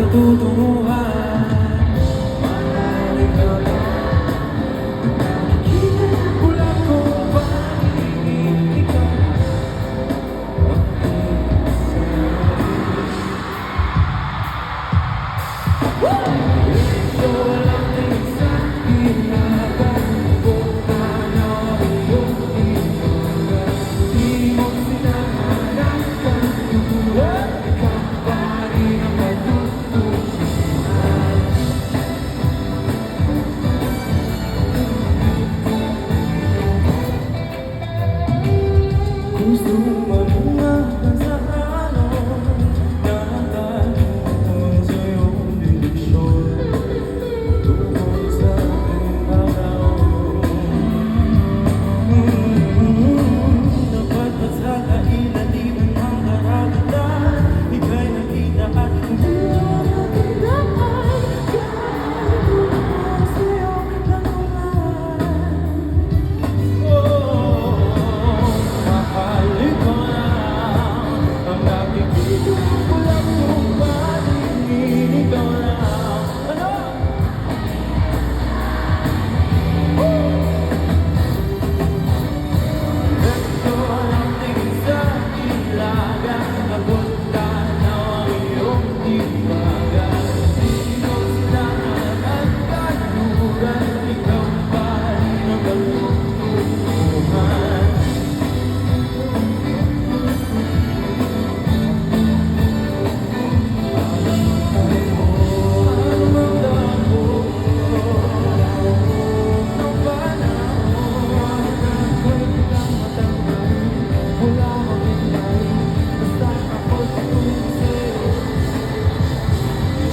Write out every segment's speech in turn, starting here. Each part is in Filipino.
patutunguhan. Mahalin ka ba? Nakikita ko lang kung paligid ikaw ang ito lang din sa ginagawa ko na iyong iwaga. Di mo sinanganak ang tuwan, ikaw pa rin ang patutunguhan. Gusto malumagan sa alon, nakatanong sa iyong direksyon, tungkol sa ating araw. Dapat ba sa kailaliman ng karagatan, ika'y nakita at hindi nakatandaan, kahit tulad sa iyong tanungan. Mahalin ko lang, ang nakikita ko lang kung paligid ikaw lang. Ano? Ito lang din sa ilaga, napunta na ang iyong iwaga. Di mo sinanganak ang kaluran, ikaw pa rin ang patutunguhan.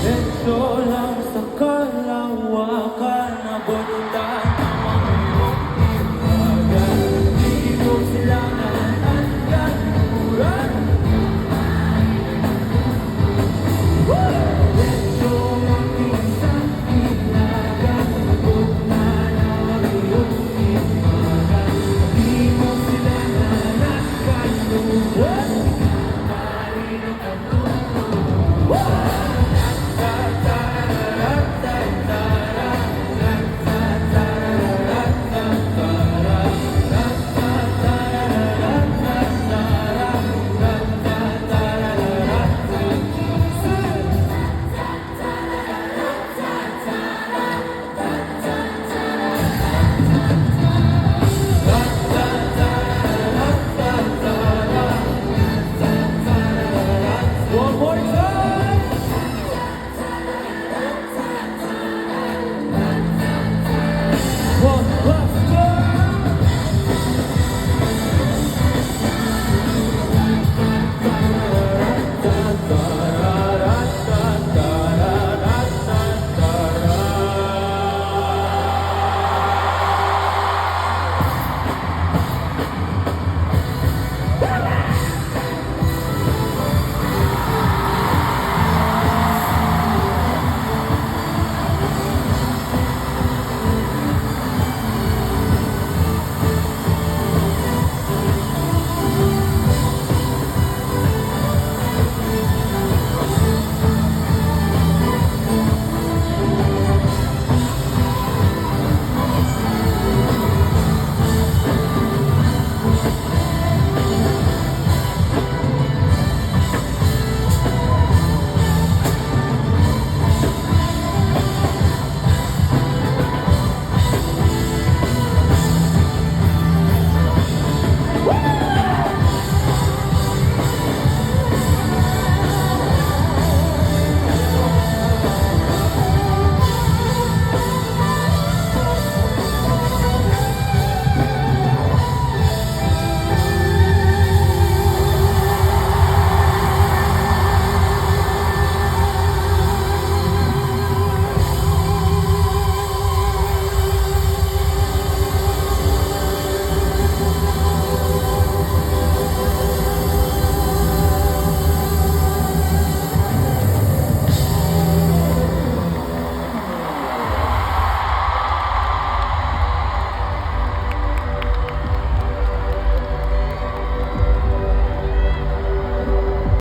Ito lang sa kalawakan, napunta na ang iyong iwaga. Di mo silangan ang kaluran. Ito lang din sa ilaga, napunta na ang iyong iwaga. Di mo silangan ang kaluran, ikaw pa rin ang patutunguhan.